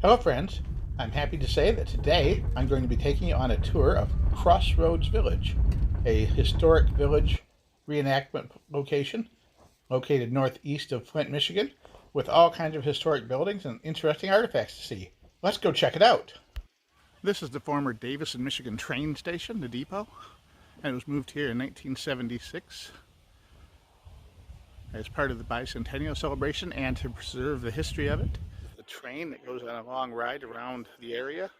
Hello friends, I'm happy to say that today I'm going to be taking you on a tour of Crossroads Village, a historic village reenactment location located northeast of Flint, Michigan, with all kinds of historic buildings and interesting artifacts to see. Let's go check it out. This is the former Davison, Michigan train station, the depot, and it was moved here in 1976 as part of the bicentennial celebration and to preserve the history of it. The train that goes on a long ride around the area.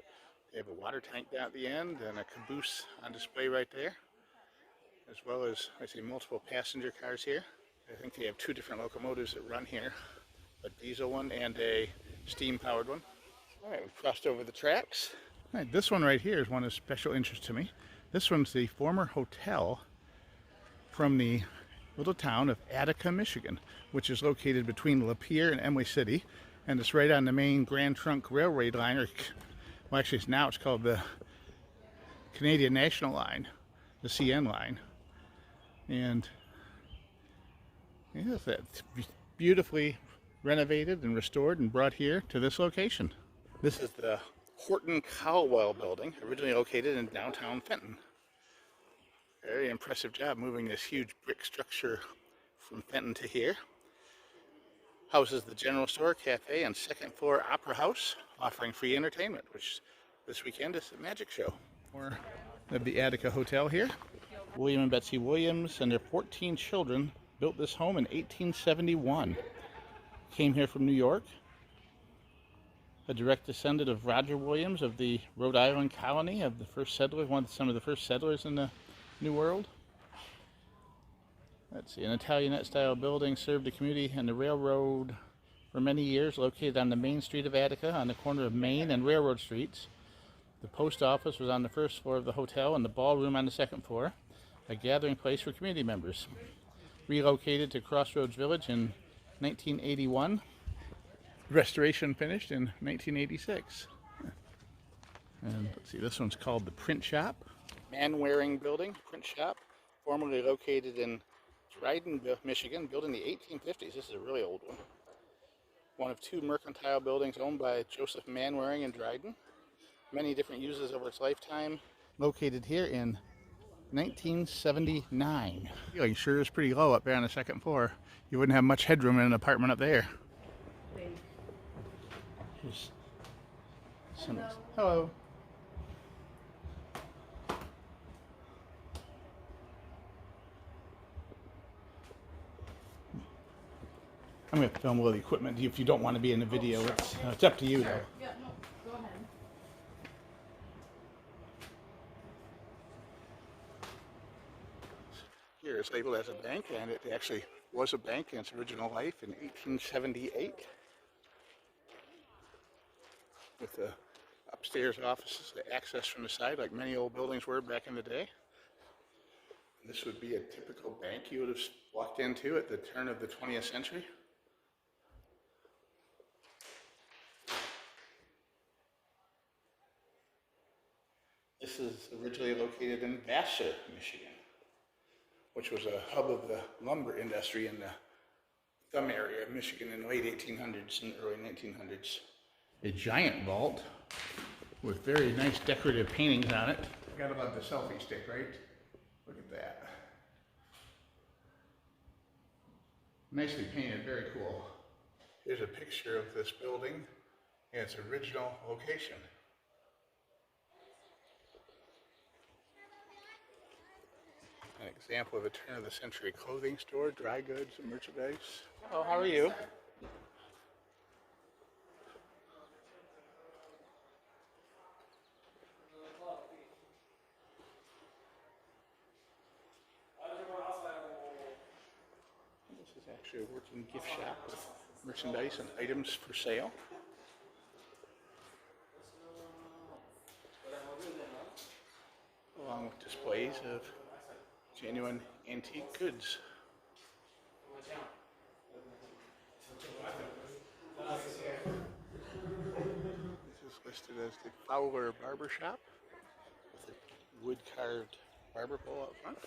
They have a water tank down at the end and a caboose on display right there, as well as, I see, multiple passenger cars here. I think they have two different locomotives that run here, a diesel one and a steam-powered one. All right, we've crossed over the tracks. All right, this one right here is one of special interest to me. This one's the former hotel from the little town of Attica, Michigan, which is located between Lapeer and Emily City, and it's right on the main Grand Trunk Railroad line, or well, actually now it's called the Canadian National Line, the CN line. And yeah, that's beautifully renovated and restored and brought here to this location. This is the Horton Caldwell building, originally located in downtown Fenton. Very impressive job moving this huge brick structure from Fenton to here. Houses the general store, cafe, and second floor opera house, offering free entertainment, which this weekend is a magic show. More of the Attica Hotel here. William and Betsy Williams and their 14 children built this home in 1871. Came here from New York. A direct descendant of Roger Williams of the Rhode Island colony, of the first settlers, some of the first settlers in the New World. Let's see, an Italianate-style building served the community and the railroad for many years, located on the main street of Attica on the corner of Main and Railroad Streets. The post office was on the first floor of the hotel and the ballroom on the second floor, a gathering place for community members. Relocated to Crossroads Village in 1981. Restoration finished in 1986. And let's see, this one's called the Print Shop. Man-wearing building, print shop, formerly located in Dryden, Michigan, built in the 1850s. This is a really old one. One of two mercantile buildings owned by Joseph Manwaring in Dryden. Many different uses over its lifetime. Located here in 1979. It sure is pretty low up there on the second floor. You wouldn't have much headroom in an apartment up there. Here's some, hello. I'm going to film a little equipment if you don't want to be in the video. It's up to you, though. Yeah, no, go ahead. Here it's labeled as a bank, and it actually was a bank in its original life in 1878. With the upstairs offices, the access from the side, like many old buildings were back in the day. This would be a typical bank you would have walked into at the turn of the 20th century. This is originally located in Vassar, Michigan, which was a hub of the lumber industry in the Thumb area of Michigan in the late 1800s and early 1900s. A giant vault with very nice decorative paintings on it. Forgot about the selfie stick, right? Look at that. Nicely painted, very cool. Here's a picture of this building and its original location. An example of a turn-of-the-century clothing store, dry goods and merchandise. Oh, how are you? This is actually a working gift shop with merchandise and items for sale. Along with displays of genuine antique goods. This is listed as the Fowler Barber Shop with a wood-carved barber pole out front.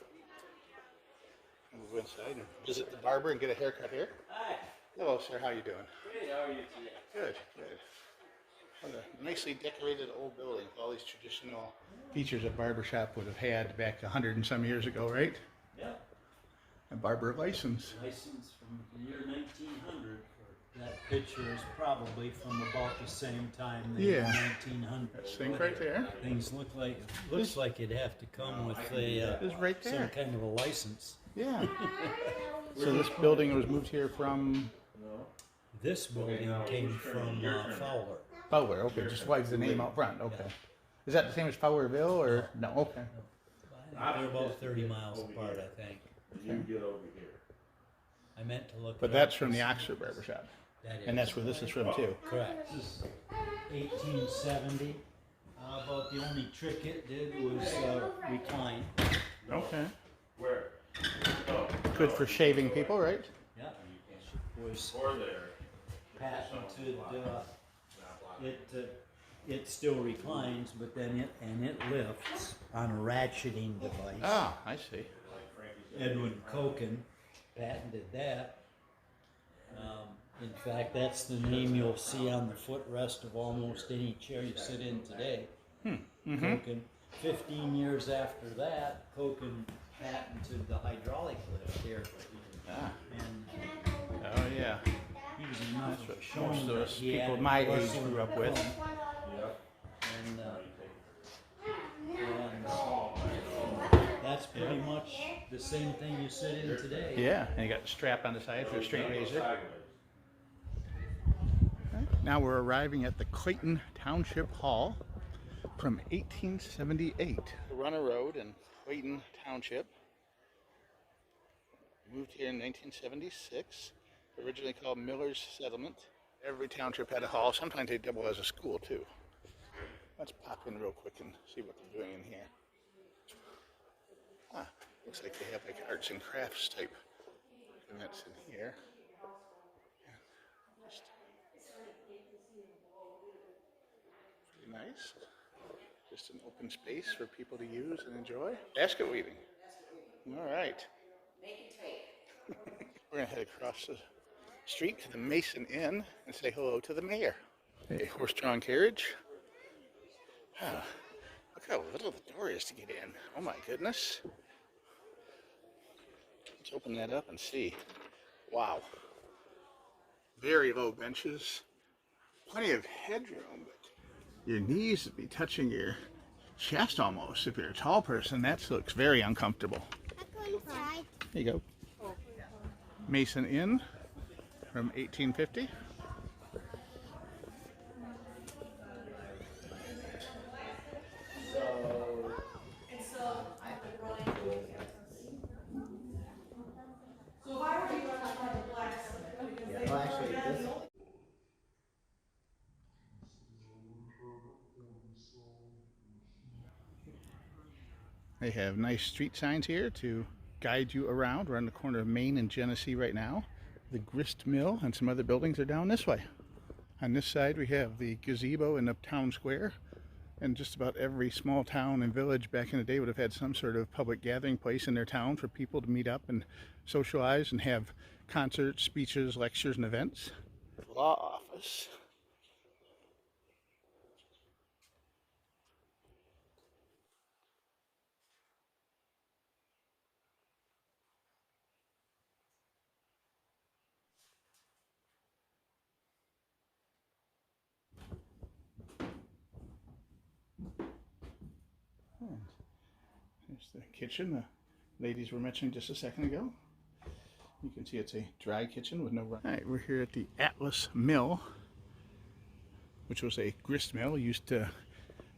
We'll go inside and visit the barber and get a haircut here. Hi. Hello, sir. How you doing? Good. How are you today? Good. Good. What a nicely decorated old building with all these traditional features a barbershop would have had back 100 and some years ago, right? Yep. A barber license. License from the year 1900. That picture is probably from about the same time, the Yeah. 1900s. That's things right there. Things looks like it'd have to come with It's right there. some kind of a license. Yeah. So this building was moved here from This building came from Fowler. Fowler. Okay, just why is the name out front? Okay. Is that the same as Fowlerville or no? Okay. They're about 30 miles apart, I think. You get over here. I meant to look. But that's from the Oxford Barbershop. That is. And that's where this is from too. Correct. This is 1870. About the only trick it did was recline. Okay. Where? Oh, Good for shaving people, right? Yeah. Was or there. patented. It still reclines, but then it lifts on a ratcheting device. Ah, I see. Edwin Coken patented that. In fact, that's the name you'll see on the footrest of almost any chair you sit in today. Coken. 15 years after that, Coken patented the hydraulic lift here. Ah. And Oh yeah. he was enough That's what showing most of that us he people had my more age sort grew of up with. pump. And that's pretty much the same thing you sit in today. Yeah, and you got the strap on the side for a straight razor. Okay. Now we're arriving at the Clayton Township Hall from 1878. Runner Road in Clayton Township. Moved here in 1976. Originally called Miller's Settlement. Every township had a hall. Sometimes they double as a school too. Let's pop in real quick and see what they're doing in here. Ah, looks like they have like arts and crafts type events in here. Yeah, pretty nice. Just an open space for people to use and enjoy. Basket weaving. All right. We're gonna head across the street to the Mason Inn and say hello to the mayor. Hey, horse-drawn carriage. Ah, look how little the door is to get in. Oh my goodness. Let's open that up and see. Wow. Very low benches. Plenty of headroom, but your knees would be touching your chest almost. If you're a tall person, that looks very uncomfortable. There you go. Mason Inn from 1850. They have nice street signs here to guide you around. We're on the corner of Main and Genesee right now. The Grist Mill and some other buildings are down this way. On this side we have the gazebo in the town square. And just about every small town and village back in the day would have had some sort of public gathering place in their town for people to meet up and socialize and have concerts, speeches, lectures, and events. Law office. There's the kitchen the ladies were mentioning just a second ago. You can see it's a dry kitchen with no run. All right, we're here at the Atlas Mill, which was a grist mill used to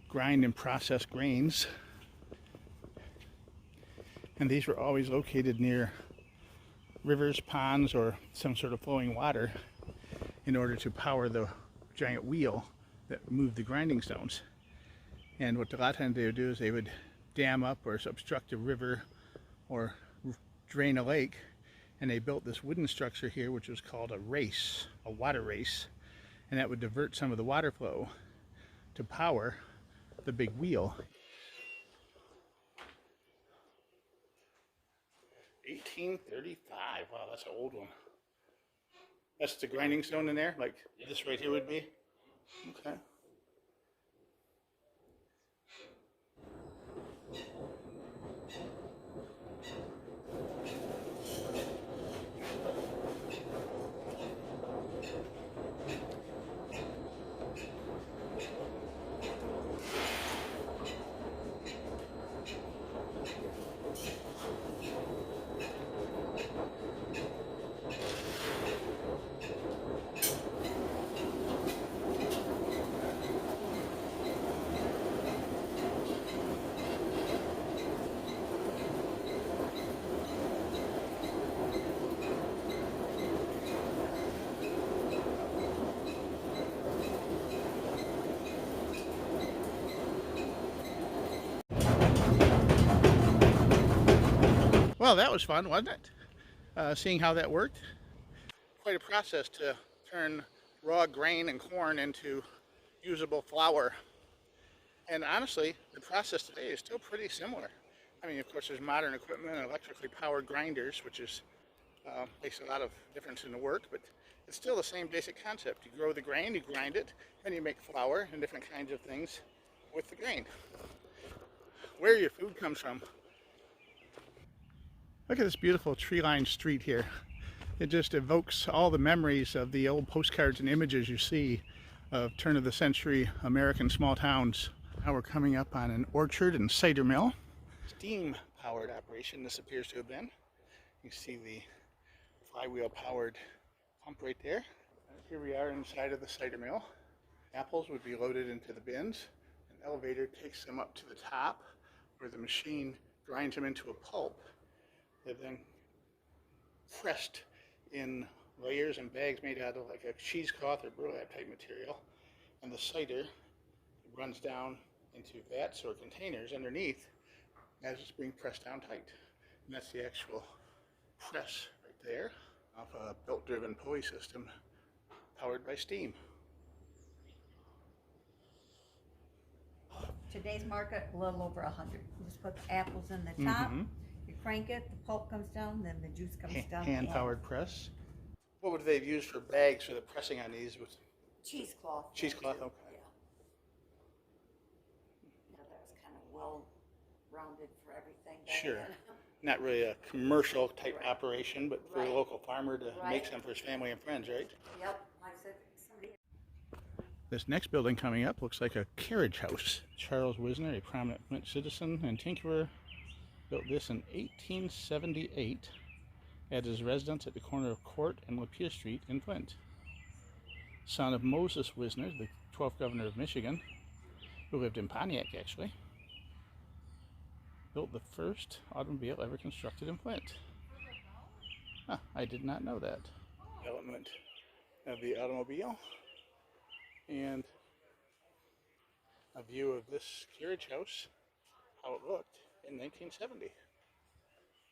grind and process grains. And these were always located near rivers, ponds, or some sort of flowing water in order to power the giant wheel that moved the grinding stones. And what a lot of times they would do is they would dam up or obstruct a river or drain a lake, and they built this wooden structure here which was called a race, a water race, and that would divert some of the water flow to power the big wheel. 1835. Wow, that's an old one. That's the grinding stone in there, like this right here would be. Okay. Well, that was fun, wasn't it? Seeing how that worked. Quite a process to turn raw grain and corn into usable flour. And honestly, the process today is still pretty similar. I mean, of course, there's modern equipment and electrically powered grinders, which is makes a lot of difference in the work, but it's still the same basic concept. You grow the grain, you grind it, and you make flour and different kinds of things with the grain. Where your food comes from. Look at this beautiful tree-lined street here. It just evokes all the memories of the old postcards and images you see of turn-of-the-century American small towns. Now we're coming up on an orchard and cider mill. Steam-powered operation this appears to have been. You see the flywheel-powered pump right there. Here we are inside of the cider mill. Apples would be loaded into the bins. An elevator takes them up to the top where the machine grinds them into a pulp. They're then pressed in layers and bags made out of like a cheesecloth or burlap type material. And the cider runs down into vats or containers underneath as it's being pressed down tight. And that's the actual press right there off a belt-driven pulley system powered by steam. Today's market, a little over 100. You just put the apples in the top, you crank it, the pulp comes down, then the juice comes down. Hand-powered press. What would they have used for bags for the pressing on these? Cheesecloth. Cheesecloth, okay. Yeah. Yeah, that was kind of well rounded for everything. Sure. Not really a commercial type operation, but for a Right. local farmer to Right. make some for his family and friends, right? Yep, I said somebody. This next building coming up looks like a carriage house. Charles Wisner, a prominent Flint citizen and tinkerer, built this in 1878 at his residence at the corner of Court and Lapeer Street in Flint. Son of Moses Wisner, the 12th governor of Michigan, who lived in Pontiac actually, built the first automobile ever constructed in Flint. Huh, I did not know that. Development of the automobile and a view of this carriage house, how it looked in 1970.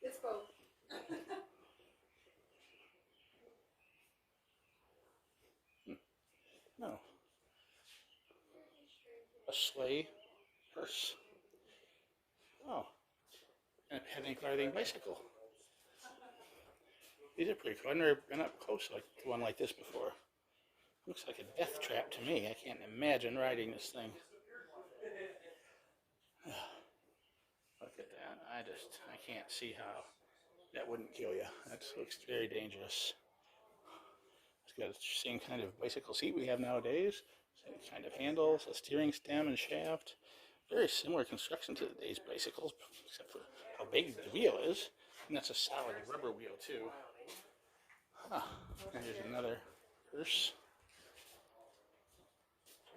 It's both. No. A sleigh hearse. Oh. And a penny farthing bicycle. These are pretty cool. I've never been up close like to one like this before. Looks like a death trap to me. I can't imagine riding this thing. Look at that. I can't see how that wouldn't kill you. That looks very dangerous. It's got the same kind of bicycle seat we have nowadays. Same kind of handles, a steering stem and shaft. Very similar construction to today's bicycles, except for how big the wheel is. And that's a solid rubber wheel too. Huh. And here's another hearse.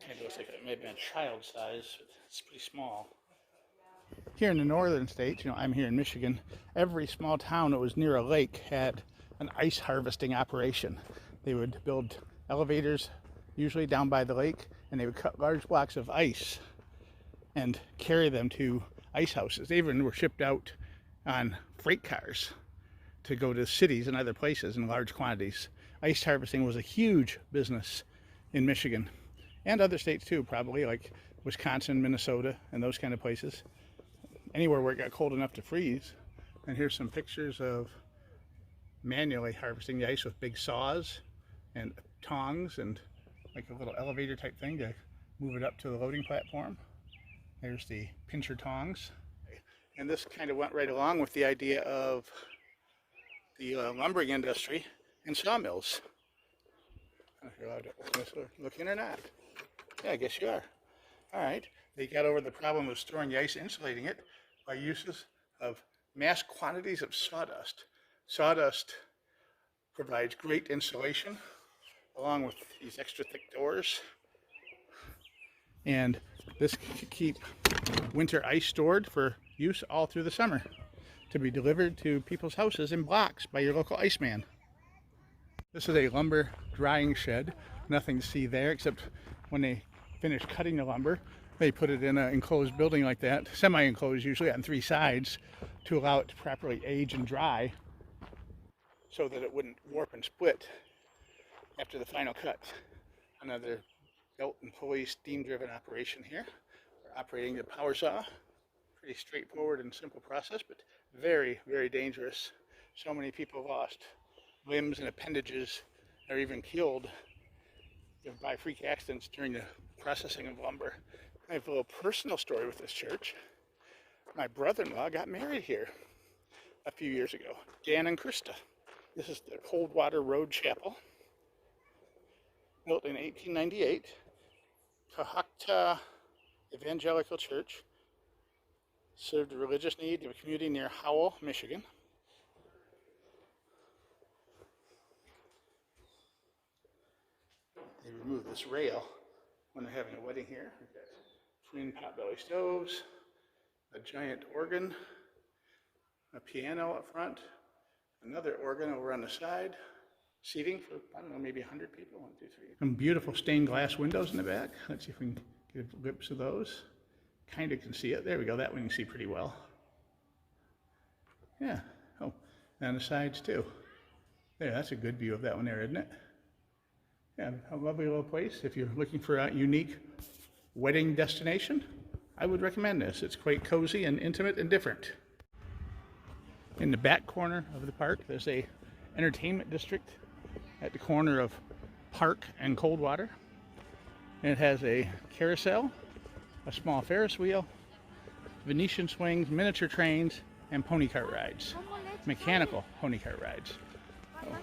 It looks like it may have been child size, but it's pretty small. Here in the northern states, I'm here in Michigan, every small town that was near a lake had an ice harvesting operation. They would build elevators, usually down by the lake, and they would cut large blocks of ice and carry them to ice houses. They even were shipped out on freight cars to go to cities and other places in large quantities. Ice harvesting was a huge business in Michigan. And other states too, probably, like Wisconsin, Minnesota, and those kind of places. Anywhere where it got cold enough to freeze. And here's some pictures of manually harvesting the ice with big saws and tongs and like a little elevator type thing to move it up to the loading platform. There's the pincher tongs. And this kind of went right along with the idea of the lumbering industry and sawmills. I don't know if you're allowed to open this or look in or not. Yeah, I guess you are. All right. They got over the problem of storing the ice, insulating it by uses of mass quantities of sawdust. Sawdust provides great insulation along with these extra thick doors. And this can keep winter ice stored for use all through the summer to be delivered to people's houses in blocks by your local iceman. This is a lumber drying shed. Nothing to see there except when they finish cutting the lumber, They put it in an enclosed building like that, semi-enclosed usually on 3 sides, to allow it to properly age and dry so that it wouldn't warp and split after the final cut. Another belt and pulley steam-driven operation here. We're operating the power saw. Pretty straightforward and simple process, but very, very dangerous. So many people lost limbs and appendages, or even killed by freak accidents during the processing of lumber. I have a little personal story with this church. My brother-in-law got married here a few years ago, Dan and Krista. This is the Coldwater Road Chapel, built in 1898. Cohocton Evangelical Church served the religious need of a community near Howell, Michigan. They removed this rail when they're having a wedding here. We've got twin potbelly stoves, a giant organ, a piano up front, another organ over on the side, seating for, I don't know, maybe 100 people. 1, 2, 3. Some beautiful stained glass windows in the back. Let's see if we can get a glimpse of those. Kind of can see it. There we go. That one you can see pretty well. Yeah. Oh, and on the sides too. There, that's a good view of that one there, isn't it? Yeah, a lovely little place. If you're looking for a unique wedding destination, I would recommend this. It's quite cozy and intimate and different. In the back corner of the park, there's a entertainment district at the corner of Park and Coldwater. And it has a carousel, a small Ferris wheel, Venetian swings, miniature trains, and pony cart rides. Mechanical pony cart rides. Oh.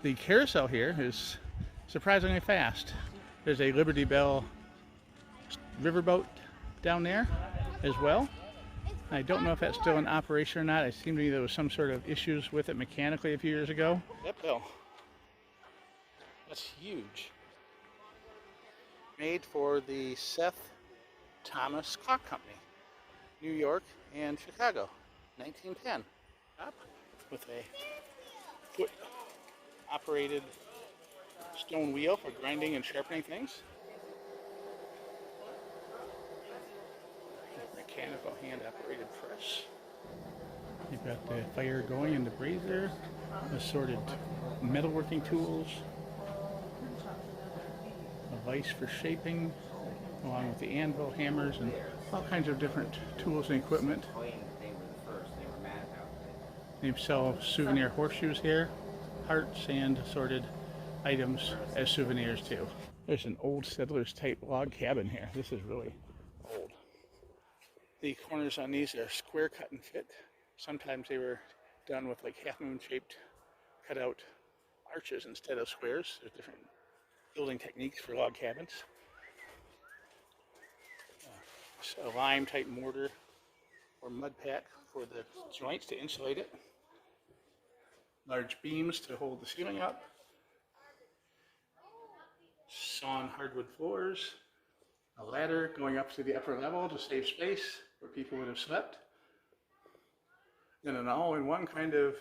The carousel here is surprisingly fast. There's a Liberty Bell riverboat down there as well. I don't know if that's still in operation or not. It seemed to me there was some sort of issues with it mechanically a few years ago. That bell, that's huge. Made for the Seth Thomas Clock Company, New York and Chicago, 1910. Up with a foot-operated stone wheel for grinding and sharpening things. Mechanical hand-operated press. You've got the fire going in the brazier, assorted metalworking tools, a vise for shaping, along with the anvil, hammers, and all kinds of different tools and equipment. They sell souvenir horseshoes here, hearts, and assorted items as souvenirs too. There's an old settlers type log cabin here. This is really old. The corners on these are square cut and fit. Sometimes they were done with like half moon shaped cut out arches instead of squares. There's different building techniques for log cabins. A lime type mortar or mud pack for the joints to insulate it. Large beams to hold the ceiling up. Sawn hardwood floors. A ladder going up to the upper level to save space where people would have slept. Then an all-in-one kind of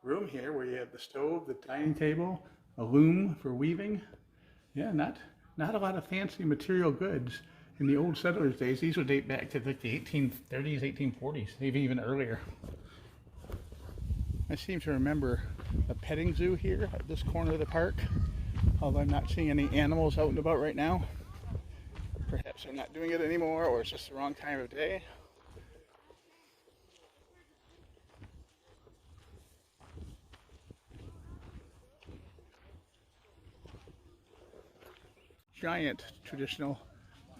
room here where you have the stove, the dining table, a loom for weaving. Yeah, not a lot of fancy material goods in the old settlers' days. These would date back to like the 1830s, 1840s, maybe even earlier. I seem to remember a petting zoo here at this corner of the park, although I'm not seeing any animals out and about right now. Perhaps they're not doing it anymore, or it's just the wrong time of day. Giant traditional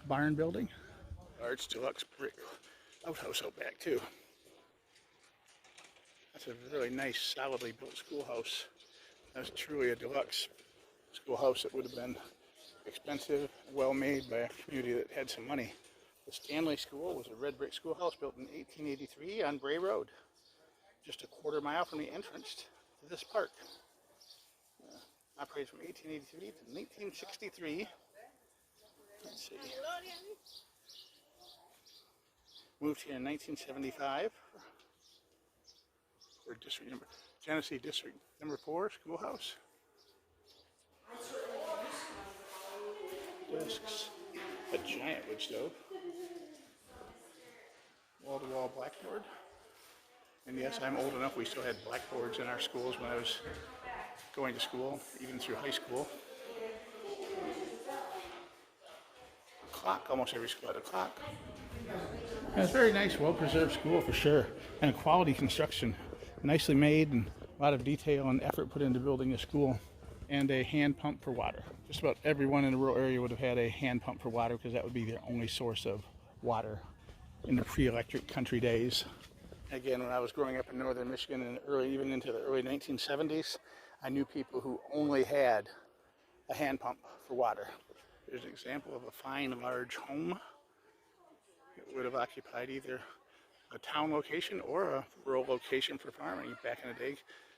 barn building. Large deluxe brick outhouse out back too. That's a really nice, solidly built schoolhouse. That's truly a deluxe schoolhouse. It would have been expensive, well made by a community that had some money. The Stanley School was a red brick schoolhouse built in 1883 on Bray Road, just a quarter mile from the entrance to this park. Operated from 1883 to 1963. Let's see. Moved here in 1975. Or district number, Genesee District number 4, Schoolhouse. Desks. A giant wood stove. Wall-to-wall blackboard. And yes, I'm old enough, we still had blackboards in our schools when I was going to school, even through high school. Clock, almost every school had a clock. And it's a very nice, well-preserved school for sure, and quality construction. Nicely made and a lot of detail and effort put into building a school. And a hand pump for water. Just about everyone in the rural area would have had a hand pump for water because that would be their only source of water in the pre-electric country days. Again, when I was growing up in northern Michigan and even into the early 1970s, I knew people who only had a hand pump for water. There's an example of a fine, large home that would have occupied either a town location or a rural location for farming back in the day.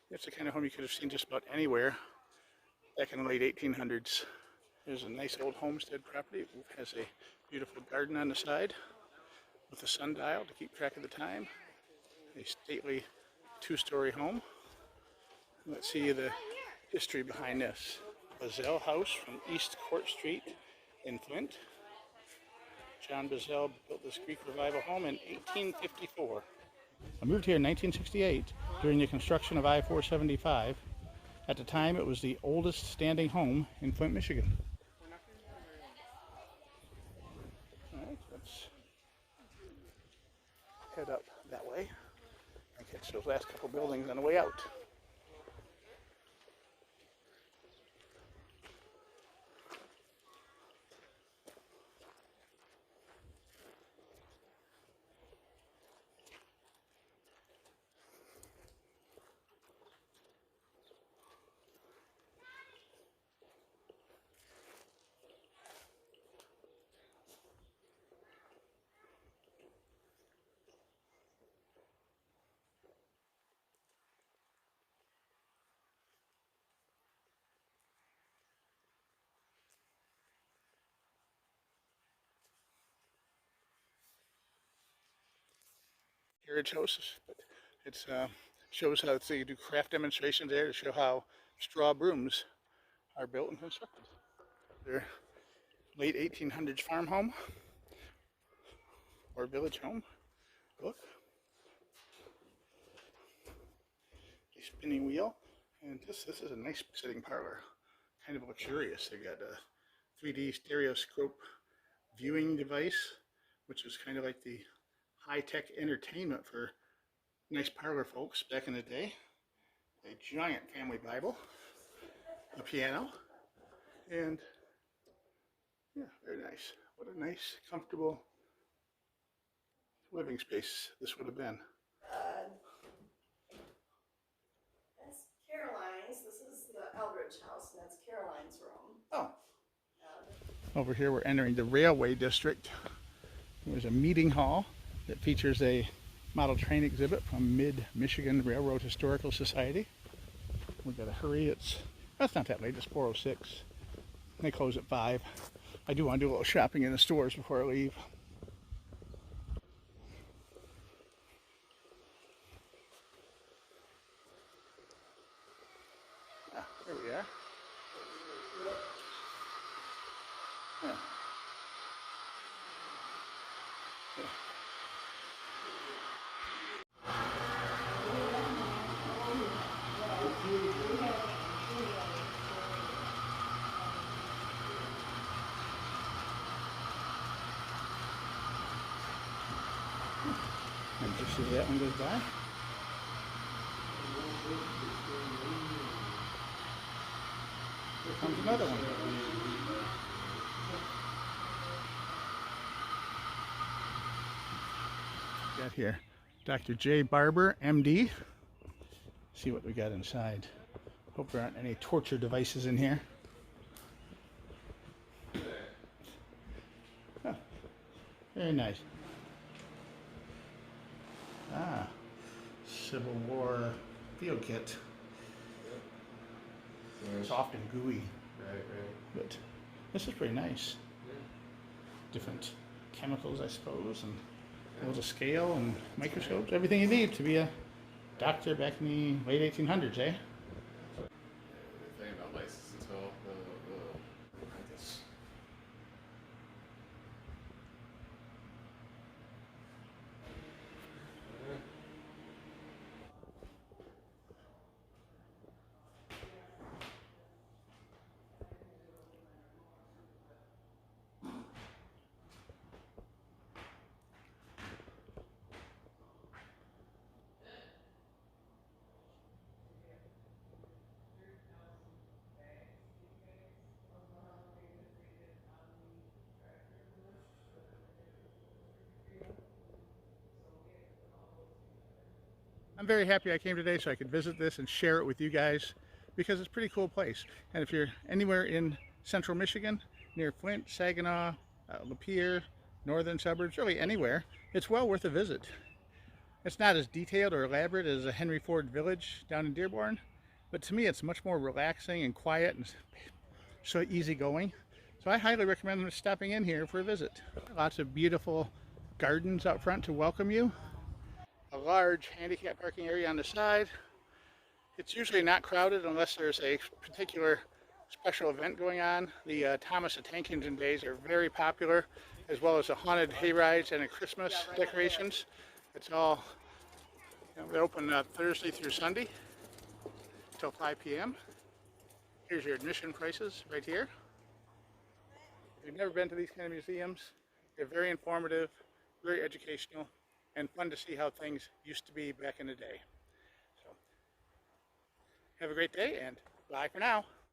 It's the kind of home you could have seen just about anywhere back in the late 1800s. There's a nice old homestead property. It has a beautiful garden on the side with a sundial to keep track of the time. A stately two-story home. Let's see the history behind this. Bazell House from East Court Street in Flint. John Bazell built this Greek Revival home in 1854. I moved here in 1968 during the construction of I-475. At the time, it was the oldest standing home in Flint, Michigan. All right, let's head up that way and catch those last couple buildings on the way out. Carriage house, but it shows how you do craft demonstrations there to show how straw brooms are built and constructed. They're late 1800s farm home or village home. Look, a spinning wheel, and this is a nice sitting parlor, kind of luxurious. They got a 3D stereoscope viewing device, which was kind of like the high-tech entertainment for nice parlor folks back in the day. A giant family Bible, a piano, and yeah, very nice. What a nice, comfortable living space this would have been. That's Caroline's. This is the Eldridge house, and that's Caroline's room. Oh. Over here we're entering the railway district. There's a meeting hall that features a model train exhibit from Mid-Michigan Railroad Historical Society. We've got to hurry. That's not that late. It's 4:06. They close at 5. I do want to do a little shopping in the stores before I leave. Ah, there we are. Yeah. Yeah. And just as that one goes by. Here comes another one. Got here Dr. J Barber MD. See what we got inside. Hope there aren't any torture devices in here. Oh, very nice. Ah, Civil War field kit. Soft and gooey. Right. But this is pretty nice. Different chemicals, I suppose, and a little scale and microscopes. Everything you need to be a doctor back in the late 1800s, eh? The thing about license until I guess I'm very happy I came today so I could visit this and share it with you guys because it's a pretty cool place. And if you're anywhere in central Michigan, near Flint, Saginaw, Lapeer, northern suburbs, really anywhere, it's well worth a visit. It's not as detailed or elaborate as a Henry Ford Village down in Dearborn, but to me it's much more relaxing and quiet and so easygoing. So I highly recommend stopping in here for a visit. Lots of beautiful gardens out front to welcome you. A large handicap parking area on the side. It's usually not crowded unless there's a particular special event going on. The Thomas the Tank Engine days are very popular, as well as the haunted hay rides and the Christmas decorations. It's all, they're open Thursday through Sunday till 5 p.m. Here's your admission prices right here. If you've never been to these kind of museums, they're very informative, very educational, and fun to see how things used to be back in the day. So, have a great day and bye for now.